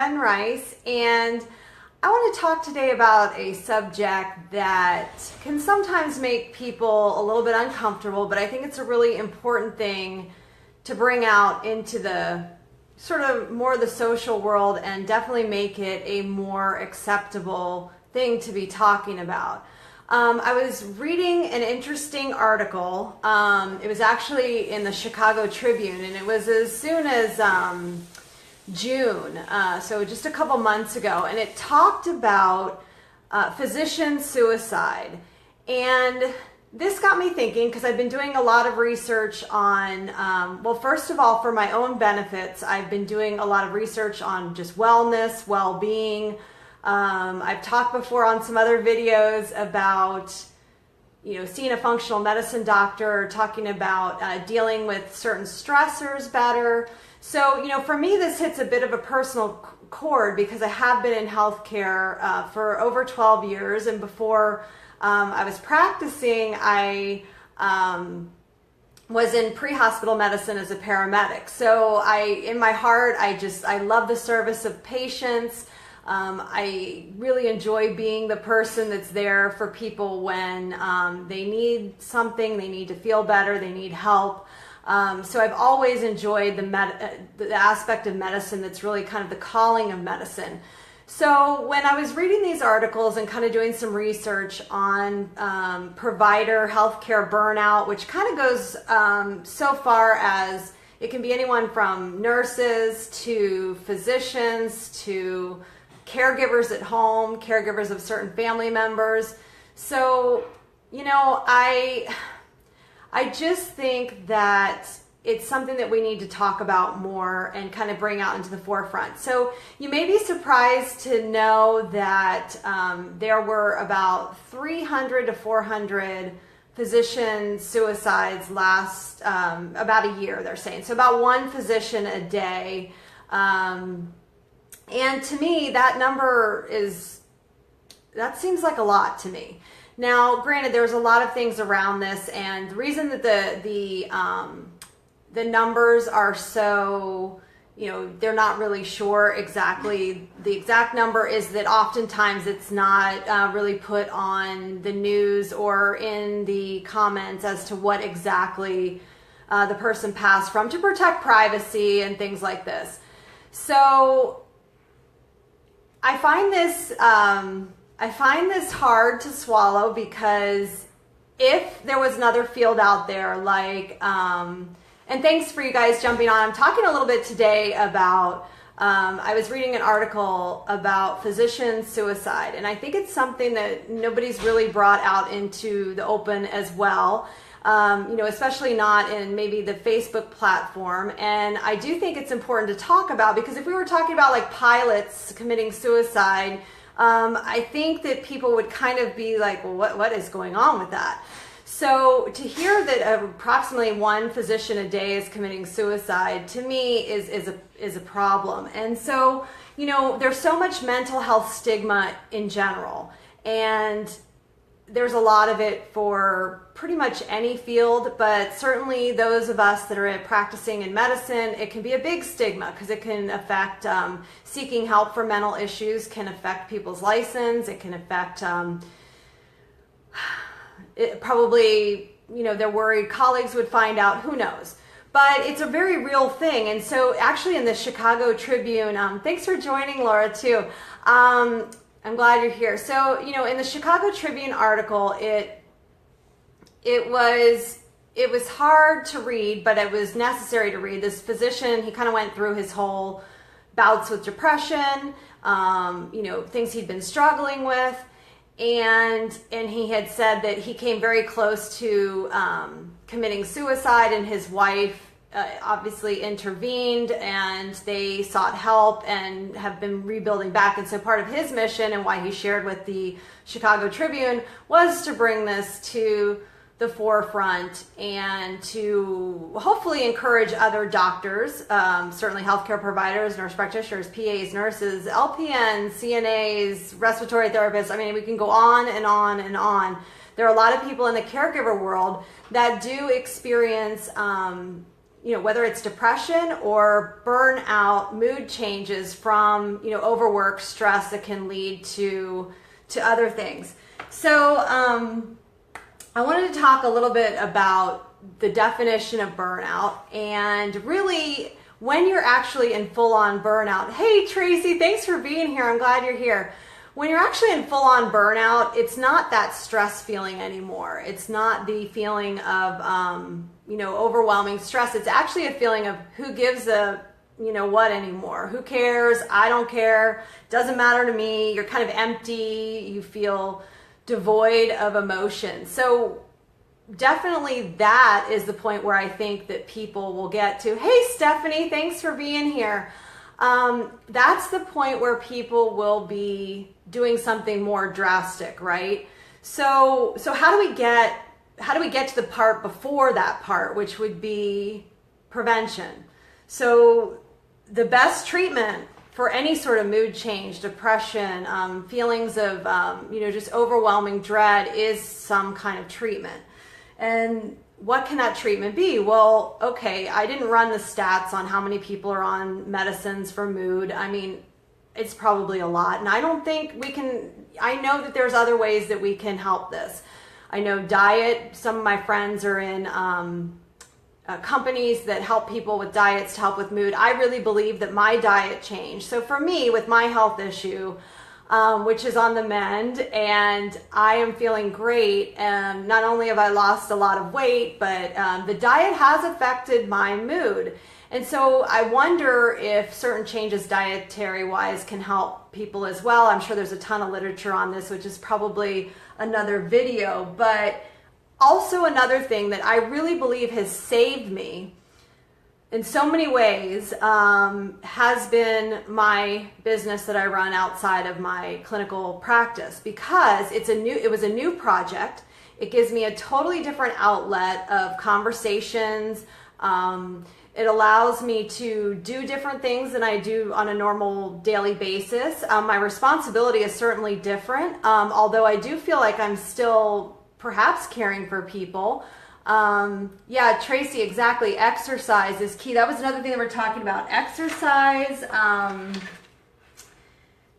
Jenn, and I want to talk today about a subject that can sometimes make people a little bit uncomfortable, but I think it's a really important thing to bring out into the sort of more the social world and definitely make it a more acceptable thing to be talking about. I was reading an interesting article. It was actually in the Chicago Tribune, and it was as soon as June, so just a couple months ago, and it talked about physician suicide. And this got me thinking, because I've been doing a lot of research on, well, first of all, for my own benefits, I've been doing a lot of research on just wellness, well-being. I've talked before on some other videos about seeing a functional medicine doctor, talking about dealing with certain stressors better. So, for me, this hits a bit of a personal chord because I have been in healthcare for over 12 years. And before I was practicing, I was in pre-hospital medicine as a paramedic. So in my heart, I love the service of patients. I really enjoy being the person that's there for people when they need something, they need to feel better, they need help. So I've always enjoyed the aspect of medicine that's really kind of the calling of medicine. So when I was reading these articles and kind of doing some research on provider healthcare burnout, which kind of goes so far as it can be anyone from nurses to physicians to caregivers at home, caregivers of certain family members. So, I just think that it's something that we need to talk about more and kind of bring out into the forefront. So you may be surprised to know that there were about 300 to 400 physician suicides last about a year, they're saying. So about one physician a day. And to me, that seems like a lot to me. Now, granted, there's a lot of things around this, and the reason that the numbers are so, they're not really sure exactly the exact number is that oftentimes it's not really put on the news or in the comments as to what exactly the person passed from to protect privacy and things like this. So I find this hard to swallow because if there was another field out there like, and thanks for you guys jumping on. I'm talking a little bit today about, I was reading an article about physician suicide, and I think it's something that nobody's really brought out into the open as well. Especially not in maybe the Facebook platform. And I do think it's important to talk about, because if we were talking about like pilots committing suicide, I think that people would kind of be like, well, what is going on with that? So to hear that approximately one physician a day is committing suicide, to me is a problem. And so, there's so much mental health stigma in general, and there's a lot of it for pretty much any field, but certainly those of us that are practicing in medicine, it can be a big stigma because it can affect seeking help for mental issues, can affect people's license, it can affect they're worried colleagues would find out, who knows. But it's a very real thing. And so actually in the Chicago Tribune, thanks for joining, Laura, too. I'm glad you're here. So, in the Chicago Tribune article, it was hard to read, but it was necessary to read. This physician, he kind of went through his whole bouts with depression, things he'd been struggling with, and he had said that he came very close to committing suicide, and his wife obviously intervened, and they sought help and have been rebuilding back. And so part of his mission and why he shared with the Chicago Tribune was to bring this to the forefront and to hopefully encourage other doctors, certainly healthcare providers, nurse practitioners, PAs, nurses, LPNs, CNAs, respiratory therapists. I mean, we can go on and on and on. There are a lot of people in the caregiver world that do experience whether it's depression or burnout, mood changes from, overwork, stress that can lead to other things. So I wanted to talk a little bit about the definition of burnout and really when you're actually in full-on burnout. Hey, Tracy, thanks for being here. I'm glad you're here. When you're actually in full-on burnout, it's not that stress feeling anymore. It's not the feeling of, overwhelming stress. It's actually a feeling of who gives a, what anymore? Who cares? I don't care. Doesn't matter to me. You're kind of empty. You feel devoid of emotion. So definitely that is the point where I think that people will get to. Hey, Stephanie, thanks for being here. That's the point where people will be doing something more drastic, right? So how do we get to the part before that part, which would be prevention? So the best treatment for any sort of mood change, depression, feelings of, just overwhelming dread is some kind of treatment. And what can that treatment be? Well, okay, I didn't run the stats on how many people are on medicines for mood. I mean, it's probably a lot. And I don't think I know that there's other ways that we can help this. I know diet, some of my friends are in companies that help people with diets to help with mood. I really believe that my diet changed. So for me, with my health issue, which is on the mend, and I am feeling great. And not only have I lost a lot of weight, but the diet has affected my mood. And so I wonder if certain changes dietary-wise can help people as well. I'm sure there's a ton of literature on this, which is probably another video. But also another thing that I really believe has saved me in so many ways has been my business that I run outside of my clinical practice, because it was a new project. It gives me a totally different outlet of conversations. It allows me to do different things than I do on a normal daily basis. My responsibility is certainly different, although I do feel like I'm still perhaps caring for people. Yeah, Tracy, exactly. Exercise is key. That was another thing that we're talking about. Exercise,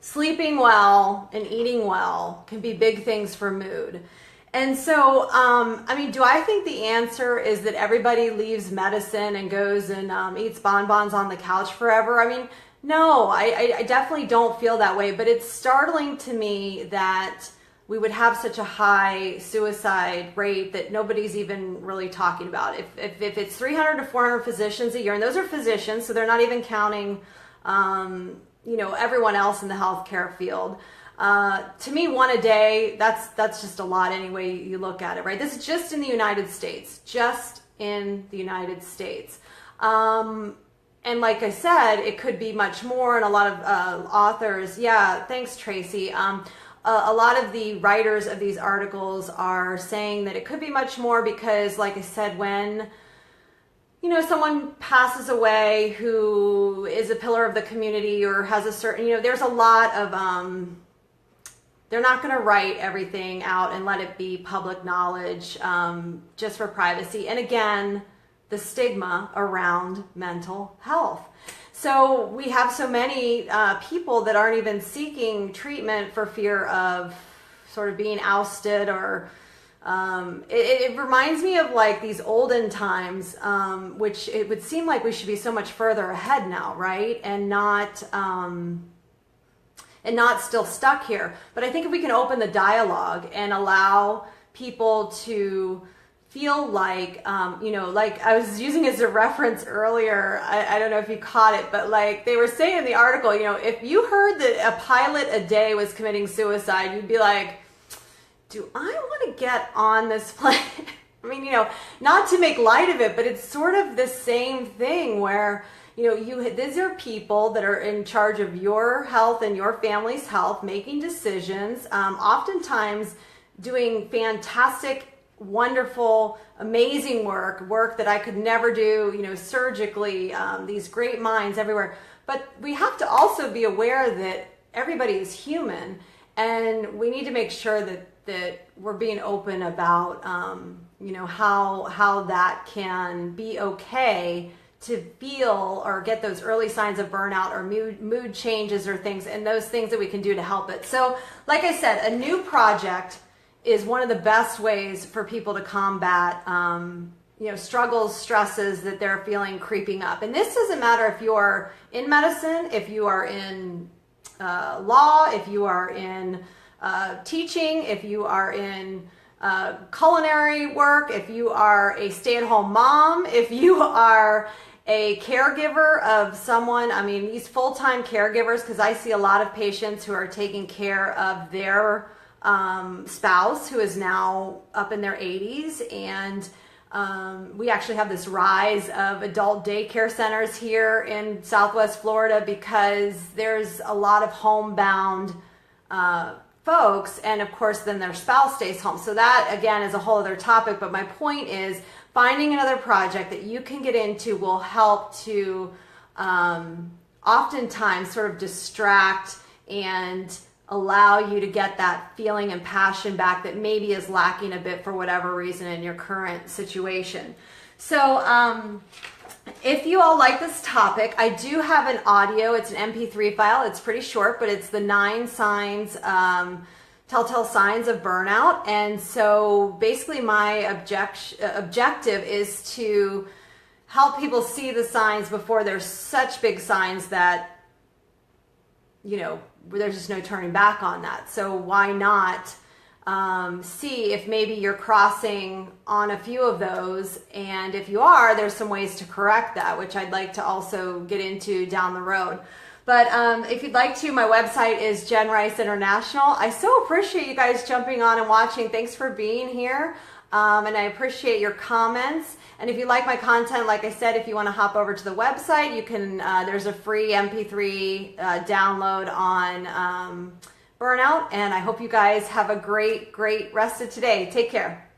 sleeping well, and eating well can be big things for mood. And so, do I think the answer is that everybody leaves medicine and goes and eats bonbons on the couch forever? No, I definitely don't feel that way, but it's startling to me that we would have such a high suicide rate that nobody's even really talking about. If it's 300 to 400 physicians a year, and those are physicians, so they're not even counting, everyone else in the healthcare field. To me, one a day, that's just a lot any way you look at it, right? This is just in the United States, And like I said, it could be much more, and a lot of authors, yeah, thanks, Tracy. A lot of the writers of these articles are saying that it could be much more because, like I said, when someone passes away who is a pillar of the community or has a certain, there's a lot of, they're not going to write everything out and let it be public knowledge just for privacy. And again, the stigma around mental health. So we have so many people that aren't even seeking treatment for fear of sort of being ousted, or it reminds me of like these olden times, which it would seem like we should be so much further ahead now, right? And not still stuck here. But I think if we can open the dialogue and allow people to feel like, like I was using as a reference earlier, I don't know if you caught it, but like they were saying in the article, if you heard that a pilot a day was committing suicide, you'd be like, do I want to get on this plane? Not to make light of it, but it's sort of the same thing where, these are people that are in charge of your health and your family's health, making decisions, oftentimes doing fantastic, wonderful, amazing work that I could never do, surgically, these great minds everywhere. But we have to also be aware that everybody is human, and we need to make sure that we're being open about, how that can be okay to feel or get those early signs of burnout or mood changes or things, and those things that we can do to help it. So like I said, a new project is one of the best ways for people to combat struggles, stresses that they're feeling creeping up. And this doesn't matter if you're in medicine, if you are in law, if you are in teaching, if you are in culinary work, if you are a stay-at-home mom, if you are a caregiver of someone. I mean, these full-time caregivers, because I see a lot of patients who are taking care of their spouse who is now up in their 80s, and we actually have this rise of adult daycare centers here in Southwest Florida because there's a lot of homebound folks, and of course then their spouse stays home. So that again is a whole other topic, but my point is finding another project that you can get into will help to oftentimes sort of distract and allow you to get that feeling and passion back that maybe is lacking a bit for whatever reason in your current situation. So if you all like this topic, I do have an audio. It's an MP3 file. It's pretty short, but it's the 9 signs, telltale signs of burnout. And so basically my objective is to help people see the signs before there's such big signs that, you know, there's just no turning back on that. So why not see if maybe you're crossing on a few of those, and if you are, there's some ways to correct that, which I'd like to also get into down the road. But if you'd like to, my website is Jenn Rice International. I so appreciate you guys jumping on and watching. Thanks for being here. And I appreciate your comments. And if you like my content, like I said, if you want to hop over to the website, you can, there's a free MP3 download on Burnout. And I hope you guys have a great rest of today. Take care.